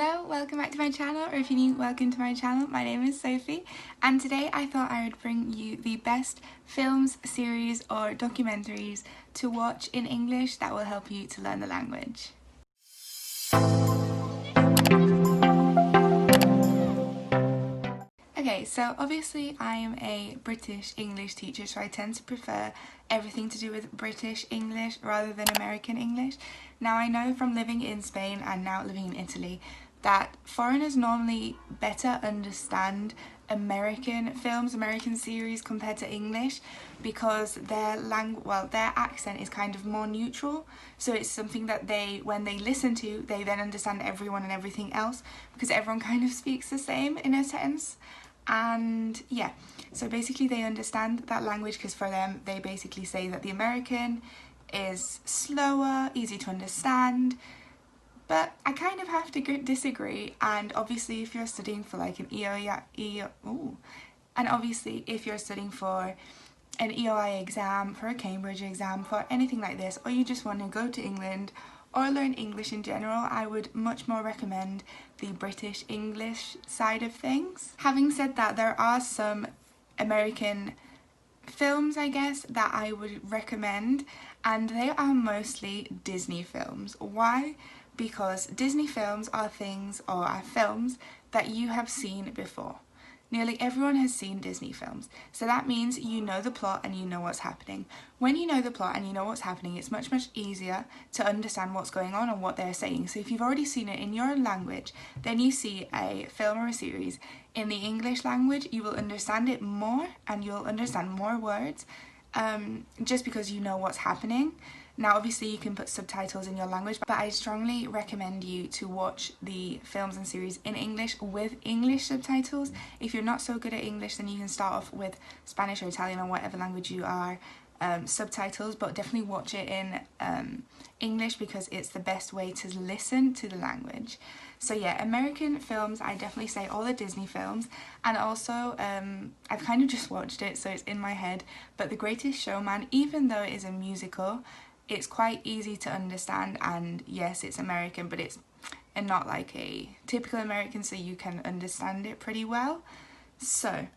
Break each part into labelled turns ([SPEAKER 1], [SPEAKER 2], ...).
[SPEAKER 1] Hello, welcome back to my channel, or if you're new, welcome to my channel. My name is Sophie, and today I thought I would bring you the best films, series or documentaries to watch in English that will help you to learn the language. Okay, so obviously I am a British English teacher, so I tend to prefer everything to do with British English rather than American English. Now I know from living in Spain and now living in Italy that foreigners normally better understand American films, American series compared to English because their accent is kind of more neutral. So it's something that when they listen to, they then understand everyone and everything else because everyone kind of speaks the same in a sense. And yeah, so basically they understand that language because for them they basically say that the American is slower, easy to understand. But I kind of have to disagree, and obviously if you're studying for like an if you're studying for an EOI exam, for a Cambridge exam, for anything like this, or you just want to go to England or learn English in general, I would much more recommend the British English side of things. Having said that, there are some American films, I guess, that I would recommend, and they are mostly Disney films. Why? Because Disney films are films that you have seen before. Nearly everyone has seen Disney films, so that means you know the plot and you know what's happening. When you know the plot and you know what's happening, it's much easier to understand what's going on and what they're saying. So if you've already seen it in your own language, then you see a film or a series in the English language, you will understand it more and you'll understand more words just because you know what's happening. Now obviously you can put subtitles in your language, but I strongly recommend you to watch the films and series in English with English subtitles. If you're not so good at English, then you can start off with Spanish or Italian or whatever language you are, subtitles, but definitely watch it in English because it's the best way to listen to the language. So yeah, American films, I definitely say all the Disney films, and also I've kind of just watched it so it's in my head, but The Greatest Showman, even though it is a musical, it's quite easy to understand, and yes, it's American, but it's not like a typical American, so you can understand it pretty well. So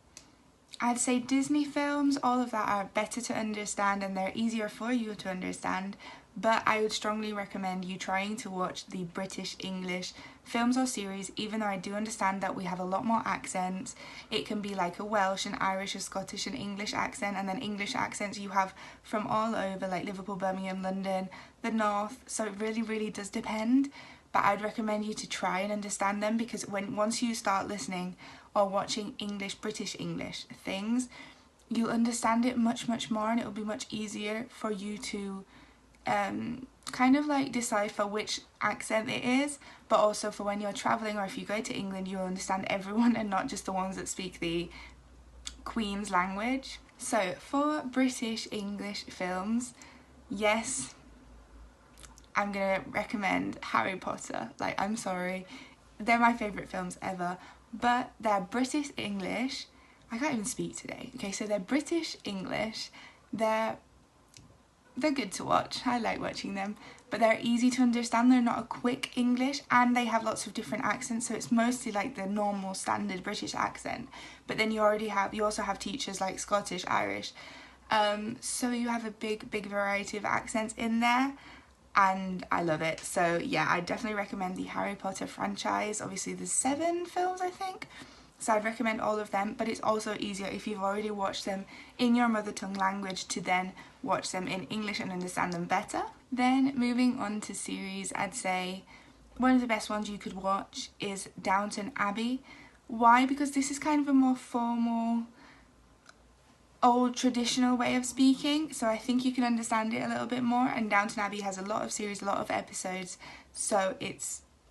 [SPEAKER 1] I'd say Disney films, all of that are better to understand and they're easier for you to understand, but I would strongly recommend you trying to watch the British English films or series, even though I do understand that we have a lot more accents. It can be like a Welsh, an Irish, a Scottish, an English accent, and then English accents you have from all over, like Liverpool, Birmingham, London, the North, so it really does depend. But I'd recommend you to try and understand them, because once you start listening or watching British English things, you'll understand it much more, and it'll be much easier for you to kind of like decipher which accent it is, but also for when you're traveling or if you go to England, you'll understand everyone and not just the ones that speak the Queen's language. So for British English films, yes, I'm gonna recommend Harry Potter. Like, I'm sorry, they're my favourite films ever, but they're British English. I can't even speak today. Okay, so they're British English. They're good to watch. I like watching them, but they're easy to understand. They're not a quick English, and they have lots of different accents, so it's mostly like the normal standard British accent, but then you also have teachers like Scottish, Irish, so you have a big variety of accents in there, and I love it. So yeah, I definitely recommend the Harry Potter franchise. Obviously there's 7 films, I think, so I'd recommend all of them, but it's also easier if you've already watched them in your mother tongue language to then watch them in English and understand them better. Then moving on to series, I'd say one of the best ones you could watch is Downton Abbey. Why? Because this is kind of a more formal, old traditional way of speaking, so I think you can understand it a little bit more, and Downton Abbey has a lot of series, a lot of episodes, so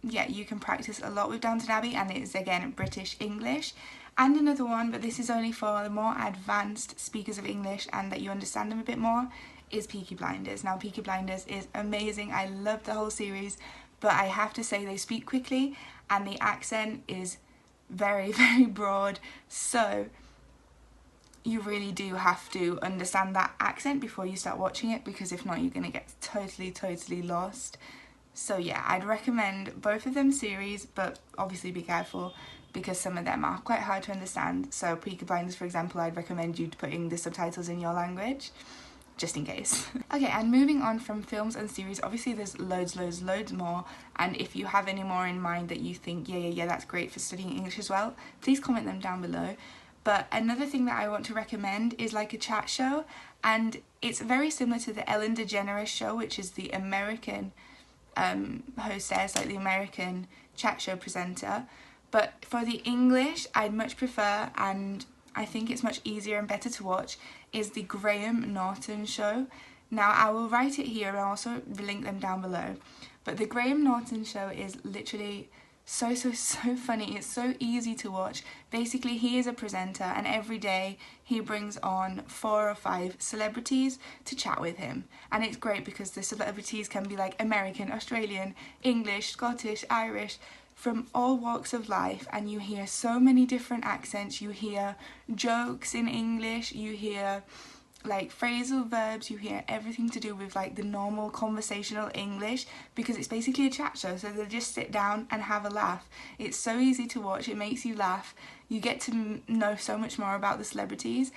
[SPEAKER 1] yeah, you can practice a lot with Downton Abbey, and it is again British English. And another one, but this is only for the more advanced speakers of English and that you understand them a bit more, is Peaky Blinders. Now Peaky Blinders is amazing. I love the whole series, but I have to say they speak quickly and the accent is very broad, so you really do have to understand that accent before you start watching it, because if not you're going to get totally lost. So yeah, I'd recommend both of them series, but obviously be careful because some of them are quite hard to understand. So Peaky Blinders, for example, I'd recommend you putting the subtitles in your language, just in case. Okay, and moving on from films and series, obviously there's loads more, and if you have any more in mind that you think, yeah, that's great for studying English as well, please comment them down below. But another thing that I want to recommend is like a chat show, and it's very similar to the Ellen DeGeneres show, which is the American hostess, like the American chat show presenter. But for the English, I'd much prefer, and I think it's much easier and better to watch, is the Graham Norton show. Now I will write it here and also link them down below. But the Graham Norton show is literally so funny. It's so easy to watch. Basically, he is a presenter, and every day he brings on 4 or 5 celebrities to chat with him. And it's great because the celebrities can be like American, Australian, English, Scottish, Irish, from all walks of life, and you hear so many different accents. You hear jokes in English, you hear like phrasal verbs, you hear everything to do with like the normal conversational English, because it's basically a chat show, so they just sit down and have a laugh. It's so easy to watch, it makes you laugh, you get to know so much more about the celebrities,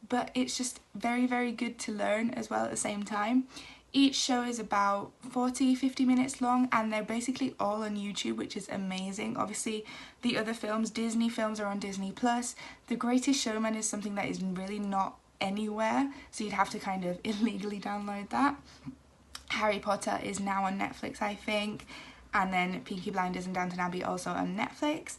[SPEAKER 1] but it's just very good to learn as well at the same time. Each show is about 40-50 minutes long, and they're basically all on YouTube, which is amazing. Obviously the other films, Disney films, are on Disneyplus. The Greatest Showman is something that is really not anywhere, so you'd have to kind of illegally download that. Harry Potter is now on Netflix, I think, and then Peaky Blinders and Downton Abbey also on Netflix.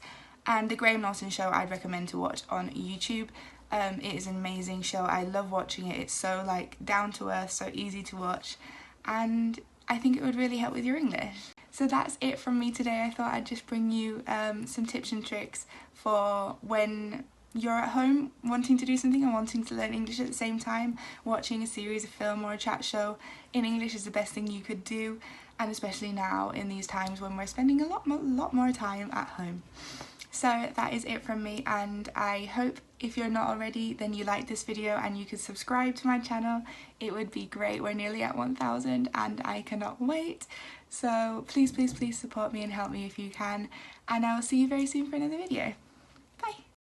[SPEAKER 1] And the Graham Norton show I'd recommend to watch on YouTube. It is an amazing show. I love watching it. It's so like down to earth, so easy to watch, and I think it would really help with your English. So that's it from me today. I thought I'd just bring you some tips and tricks for when you're at home wanting to do something and wanting to learn English at the same time. Watching a series, a film or a chat show in English is the best thing you could do, and especially now in these times when we're spending a lot more time at home. So that is it from me, and I hope if you're not already, then you like this video and you could subscribe to my channel. It would be great. We're nearly at 1,000 and I cannot wait. So please support me and help me if you can, and I will see you very soon for another video.